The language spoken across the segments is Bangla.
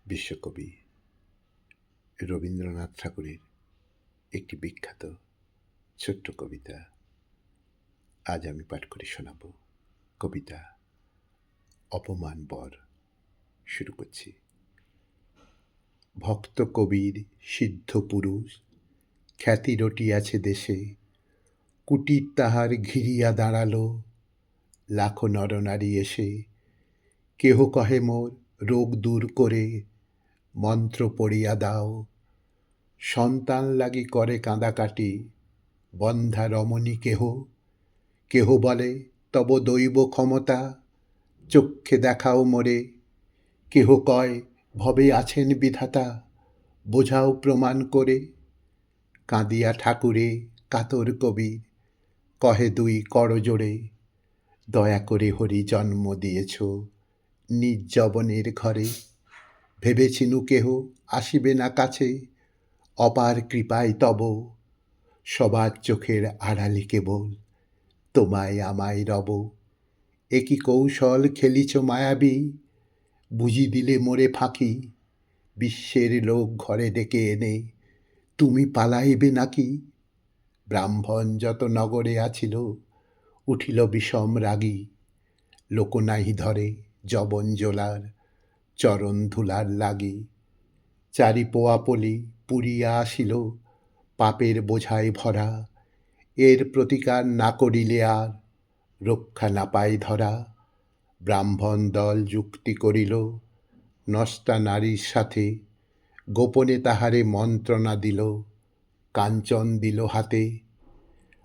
বিশ্বকবি রবীন্দ্রনাথ ঠাকুরের একটি বিখ্যাত ছোট্ট কবিতা আজ আমি পাঠ করে শোনাব। কবিতা অপমান বর। শুরু করছি। ভক্ত কবির সিদ্ধ পুরুষ খ্যাতি রটিয়াছে দেশে, কুটির তাহার ঘিরিয়া দাঁড়ালো লাখো নরনারী এসে। কেহ কহে মোর রোগ দূর করে মন্ত্র পড়িয়া দাও, সন্তান লাগি করে কাঁদাকাটি বন্ধা রমণী কেহ। কেহ বলে তব দৈব ক্ষমতা চক্ষে দেখাও মোরে। কেহ কয় ভবে আছেন বিধাতা বোঝাও প্রমাণ করে। কাঁদিয়া ঠাকুরে কাতর কবি কহে দুই করজোড়ে, দয়া করে হরি জন্ম দিয়েছ নিজ যবনের ঘরে। ভেবেছিনু কেহ আসিবে না কাছে, অপার কৃপায় তব সবার চোখের আড়ালে কেবল তোমায় আমায় রব। একই কৌশল খেলিছ মায়াবী, বুঝি দিলে মোরে ফাঁকি। বিশ্বের লোক ঘরে ডেকে এনে তুমি পালাইবে নাকি। ব্রাহ্মণ যত নগরে আছিল উঠিল বিষম রাগী, লোক নাহি ধরে যবন জোলার চরণ ধুলার লাগি। চারি পোয়াপলি পুরিয়া আসিল পাপের বোঝায় ভরা, এর প্রতিকার না করিলে আর রক্ষা না পায় ধরা। ব্রাহ্মণ দল যুক্তি করিল নষ্টা নারীর সাথে, গোপনে তাহারে মন্ত্রণা দিল কাঞ্চন দিল হাতে।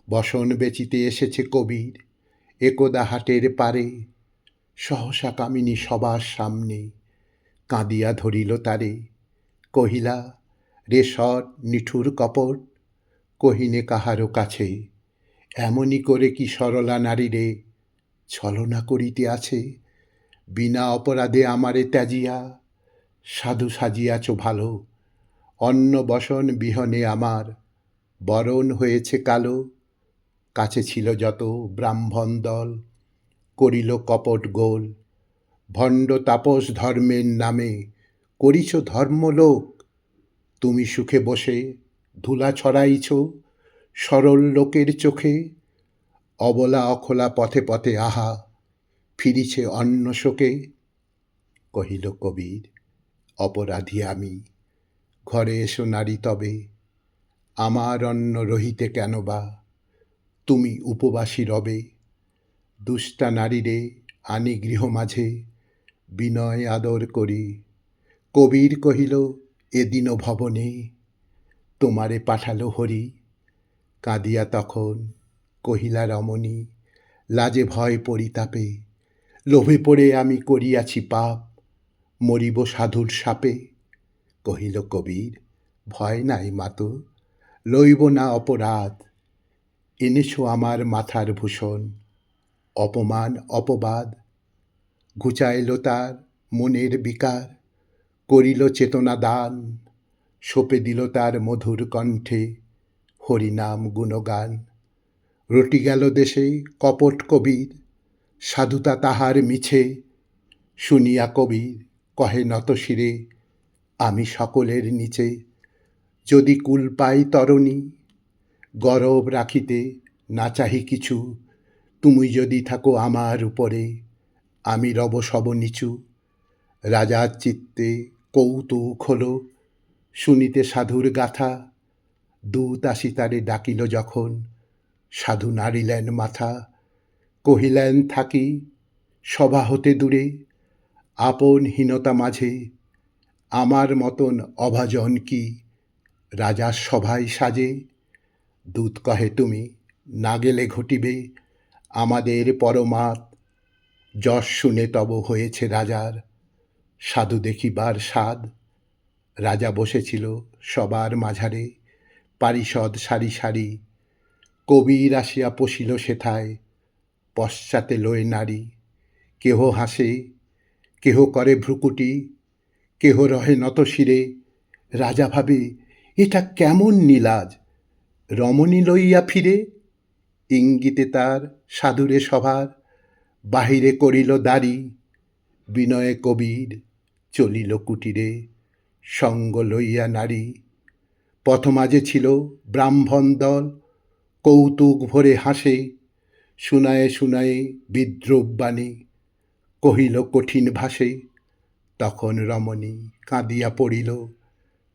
বসন বেচিতে এসেছে কবির একদা হাটের পারে, সহসা কামিনী সবার সামনে কাঁদিয়া ধরিল তারে। কহিলা রে সৎ নিঠুর কপট, কহিনে কাহারও কাছে এমনি করে কি সরলা নারীরে ছলনা করিতে আছে। বিনা অপরাধে আমারে ত্যাজিয়া সাধু সাজিয়াছ ভালো, অন্ন বসন বিহনে আমার বরণ হয়েছে কালো। কাছে ছিল যত ব্রাহ্মণ দল করিল কপট গোল, ভণ্ড তাপস ধর্মের নামে করিছ ধর্মলোক। তুমি সুখে বসে ধুলা ছড়াইছ সরল লোকের চোখে, অবলা অখলা পথে পথে আহা ফিরিছে অন্ন শোকে। কহিল কবির অপরাধী আমি, ঘরে এসো নারী তবে, আমার অন্ন রহিতে কেন বা তুমি উপবাসী রবে। দুষ্টা নারীরে আনি গৃহ মাঝে বিনয় আদর করি। কবির কহিল এদিন ভবনে তোমারে পাঠালো হরি। কাঁদিয়া তখন কহিলা রমণী লাজে ভয় পরিতাপে, লোভে পড়ে আমি করিয়াছি পাপ মরিব সাধুর শাপে। কহিল কবির ভয় নাই মাতো, লইব না অপরাধ। এনেছ আমার মাথার ভূষণ অপমান অপবাদ। ঘুচাইল তার মনের বিকার করিল চেতনা দান, সঁপে দিল তার মধুর কণ্ঠে হরিনাম গুণগান। রটি গেল দেশে কপট কবির সাধুতা তাহার মিছে, শুনিয়া কবির কহে নত শিরে আমি সকলের নিচে। যদি কুল পাই তরণী গরব রাখিতে না চাহি কিছু, তুমি যদি থাকো আমার উপরে আমি রব সব নিচু। রাজার চিত্তে কৌতুক হলো শুনিতে সাধুর গাথা, দূত আসি তারে ডাকিল যখন সাধু নাড়িলেন মাথা। কহিলেন থাকি সভা হতে দূরে, আপন হীনতা মাঝে আমার মতন অভাজন কি রাজার সভায় সাজে। দূত কহে তুমি না গেলে ঘটিবে আমাদের পরমাৎ, যশ শুনে তব হয়েছে রাজার সাধু দেখিবার স্বাদ। রাজা বসেছিল সবার মাঝারে পারিষদ সারি সারি, কবির আসিয়া পশিল সেথায় পশ্চাতে লয়ে নারী। কেহ হাসে কেহ করে ভ্রুকুটি, কেহ রহে নত শিরে। রাজা ভাবে এটা কেমন নীলাজ, রমণী লইয়া ফিরে। ইঙ্গিতে তার সাধুরে সভার বাহিরে করিল দাঁড়ি। বিনয়ে কবির চলিল কুটিরে সঙ্গ লইয়া নারী। পথমাঝে ছিল ব্রাহ্মণ দল, কৌতুক ভরে হাসে, শুনায়ে শুনায়ে বিদ্রূপ বাণী, কহিল কঠিন ভাষে। তখন রমণী কাঁদিয়া পড়িল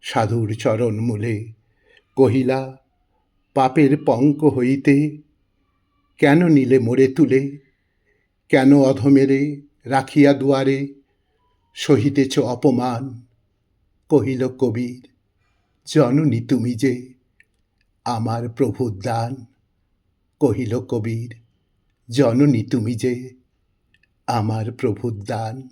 সাধুর চরণ মূলে, কহিলা পাপের পঙ্ক হইতে কেন নিলে মোরে তুলে? কেন অধমেরে রাখিয়া দুয়ারে সহিতেছ অপমান? কহিল কবির জননী তুমি যে আমার প্রভুর দান। কহিল কবির জননী তুমি যে আমার প্রভুর দান।